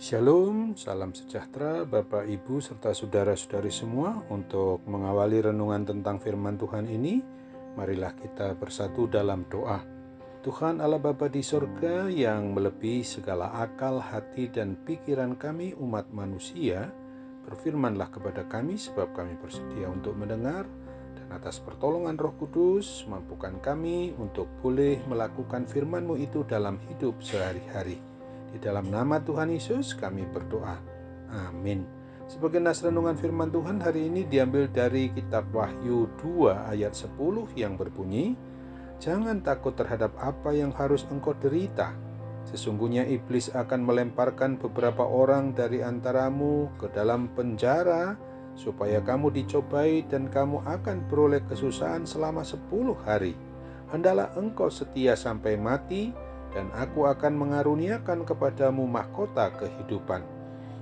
Shalom, salam sejahtera Bapak, Ibu, serta saudara-saudari semua. Untuk mengawali renungan tentang firman Tuhan ini, marilah kita bersatu dalam doa. Tuhan Allah Bapa di sorga yang melebihi segala akal, hati, dan pikiran kami umat manusia, berfirmanlah kepada kami sebab kami bersedia untuk mendengar, dan atas pertolongan Roh Kudus, mampukan kami untuk boleh melakukan firman-Mu itu dalam hidup sehari-hari. Di dalam nama Tuhan Yesus kami berdoa. Amin. Sebagai nas renungan firman Tuhan hari ini diambil dari kitab Wahyu 2 ayat 10 yang berbunyi, "Jangan takut terhadap apa yang harus engkau derita. Sesungguhnya iblis akan melemparkan beberapa orang dari antaramu ke dalam penjara, supaya kamu dicobai dan kamu akan beroleh kesusahan selama 10 hari. Hendaklah engkau setia sampai mati, dan aku akan mengaruniakan kepadamu mahkota kehidupan."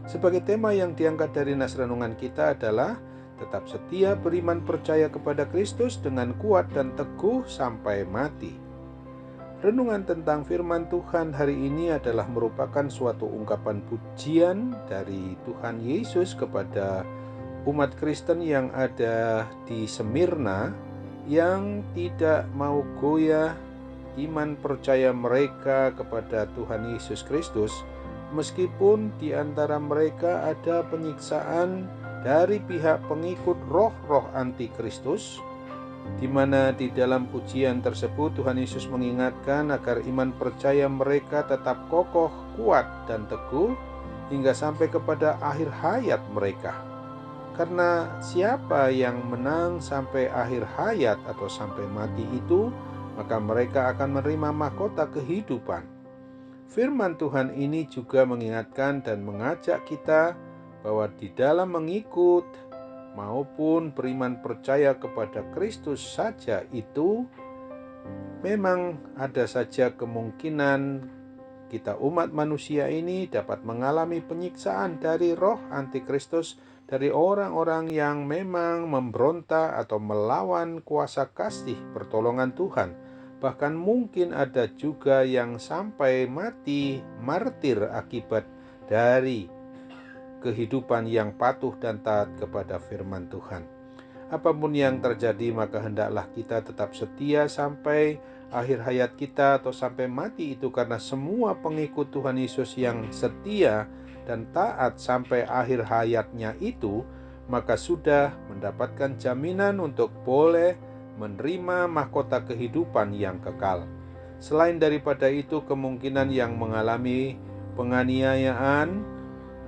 Sebagai tema yang diangkat dari nas renungan kita adalah tetap setia beriman percaya kepada Kristus dengan kuat dan teguh sampai mati. Renungan tentang firman Tuhan hari ini adalah merupakan suatu ungkapan pujian dari Tuhan Yesus kepada umat Kristen yang ada di Smyrna yang tidak mau goyah iman percaya mereka kepada Tuhan Yesus Kristus, meskipun di antara mereka ada penyiksaan dari pihak pengikut roh-roh antikristus, di mana di dalam pujian tersebut Tuhan Yesus mengingatkan agar iman percaya mereka tetap kokoh, kuat, dan teguh hingga sampai kepada akhir hayat mereka. Karena siapa yang menang sampai akhir hayat atau sampai mati itu, maka mereka akan menerima mahkota kehidupan. Firman Tuhan ini juga mengingatkan dan mengajak kita bahwa di dalam mengikut maupun beriman percaya kepada Kristus saja itu memang ada saja kemungkinan kita umat manusia ini dapat mengalami penyiksaan dari roh antikristus, dari orang-orang yang memang memberontak atau melawan kuasa kasih pertolongan Tuhan. Bahkan mungkin ada juga yang sampai mati martir akibat dari kehidupan yang patuh dan taat kepada firman Tuhan. Apapun yang terjadi, maka hendaklah kita tetap setia sampai akhir hayat kita atau sampai mati itu, karena semua pengikut Tuhan Yesus yang setia dan taat sampai akhir hayatnya itu, maka sudah mendapatkan jaminan untuk boleh menerima mahkota kehidupan yang kekal. Selain daripada itu, kemungkinan yang mengalami penganiayaan,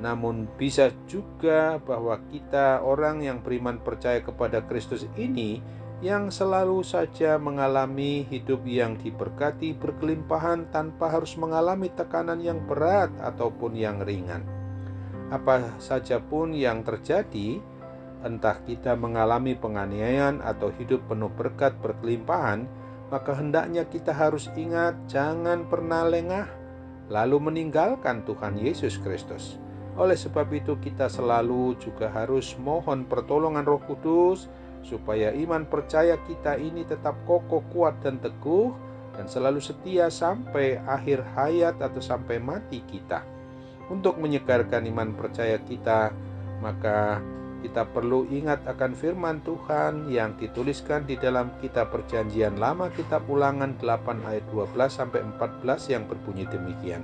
namun bisa juga bahwa kita orang yang beriman percaya kepada Kristus ini yang selalu saja mengalami hidup yang diberkati berkelimpahan tanpa harus mengalami tekanan yang berat ataupun yang ringan. Apa saja pun yang terjadi, entah kita mengalami penganiayaan atau hidup penuh berkat berkelimpahan, maka hendaknya kita harus ingat jangan pernah lengah lalu meninggalkan Tuhan Yesus Kristus. Oleh sebab itu kita selalu juga harus mohon pertolongan Roh Kudus supaya iman percaya kita ini tetap kokoh, kuat, dan teguh, dan selalu setia sampai akhir hayat atau sampai mati kita. Untuk menyegarkan iman percaya kita, maka kita perlu ingat akan firman Tuhan yang dituliskan di dalam kitab Perjanjian Lama, kitab Ulangan 8 ayat 12-14 yang berbunyi demikian.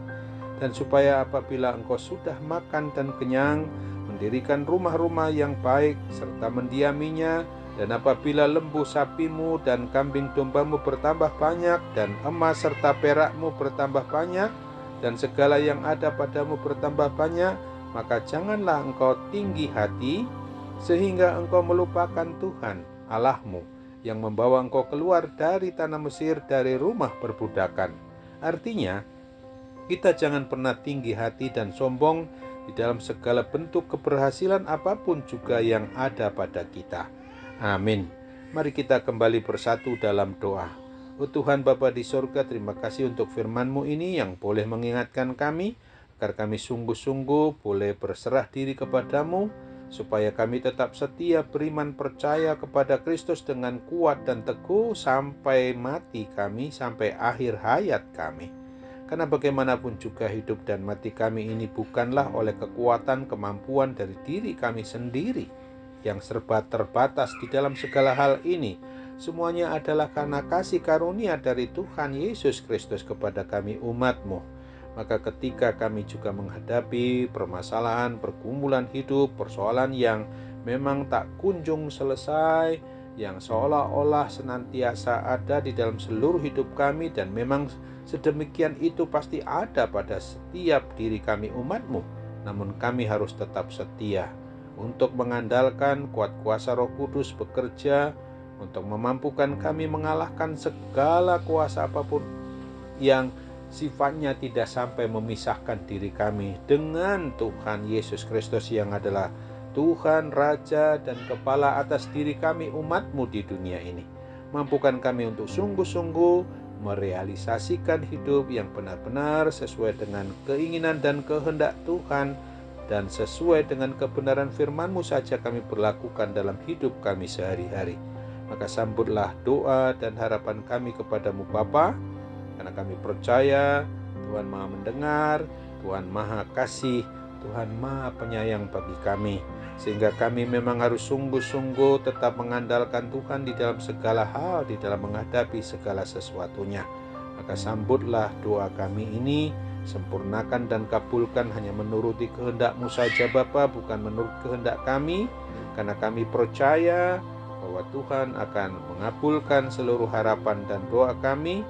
"Dan supaya apabila engkau sudah makan dan kenyang, mendirikan rumah-rumah yang baik serta mendiaminya, dan apabila lembu sapimu dan kambing dombamu bertambah banyak, dan emas serta perakmu bertambah banyak, dan segala yang ada padamu bertambah banyak, maka janganlah engkau tinggi hati, sehingga engkau melupakan Tuhan Allahmu, yang membawa engkau keluar dari tanah Mesir, dari rumah perbudakan." Artinya, kita jangan pernah tinggi hati dan sombong di dalam segala bentuk keberhasilan apapun juga yang ada pada kita. Amin. Mari kita kembali bersatu dalam doa. Oh Tuhan Bapa di sorga, terima kasih untuk firman-Mu ini yang boleh mengingatkan kami, agar kami sungguh-sungguh boleh berserah diri kepadamu, supaya kami tetap setia beriman percaya kepada Kristus dengan kuat dan teguh sampai mati kami, sampai akhir hayat kami. Karena bagaimanapun juga hidup dan mati kami ini bukanlah oleh kekuatan kemampuan dari diri kami sendiri yang serba terbatas di dalam segala hal ini. Semuanya adalah karena kasih karunia dari Tuhan Yesus Kristus kepada kami umat-Mu. Maka ketika kami juga menghadapi permasalahan, pergumulan hidup, persoalan yang memang tak kunjung selesai, yang seolah-olah senantiasa ada di dalam seluruh hidup kami, dan memang sedemikian itu pasti ada pada setiap diri kami umat-Mu. Namun kami harus tetap setia untuk mengandalkan kuat kuasa Roh Kudus bekerja untuk memampukan kami mengalahkan segala kuasa apapun yang sifatnya tidak sampai memisahkan diri kami dengan Tuhan Yesus Kristus yang adalah Tuhan, Raja, dan Kepala atas diri kami umat-Mu di dunia ini. Mampukan kami untuk sungguh-sungguh merealisasikan hidup yang benar-benar sesuai dengan keinginan dan kehendak Tuhan, dan sesuai dengan kebenaran firman-Mu saja kami berlakukan dalam hidup kami sehari-hari. Maka sambutlah doa dan harapan kami kepadamu Bapa, karena kami percaya Tuhan Maha mendengar, Tuhan Maha kasih, Tuhan Maha penyayang bagi kami, sehingga kami memang harus sungguh-sungguh tetap mengandalkan Tuhan di dalam segala hal, di dalam menghadapi segala sesuatunya. Maka sambutlah doa kami ini, sempurnakan dan kabulkan hanya menuruti kehendak-Mu saja Bapa, bukan menurut kehendak kami, karena kami percaya bahwa Tuhan akan mengabulkan seluruh harapan dan doa kami,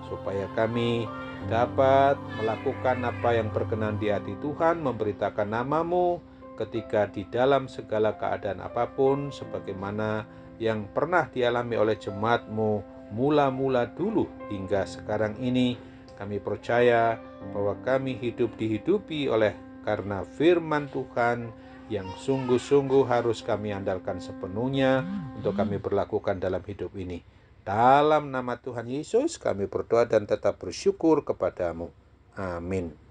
supaya kami dapat melakukan apa yang berkenan di hati Tuhan, memberitakan nama-Mu ketika di dalam segala keadaan apapun, sebagaimana yang pernah dialami oleh jemaat-Mu mula-mula dulu hingga sekarang ini. Kami percaya bahwa kami hidup dihidupi oleh karena firman Tuhan yang sungguh-sungguh harus kami andalkan sepenuhnya untuk kami berlakukan dalam hidup ini. Dalam nama Tuhan Yesus kami berdoa dan tetap bersyukur kepadamu. Amin.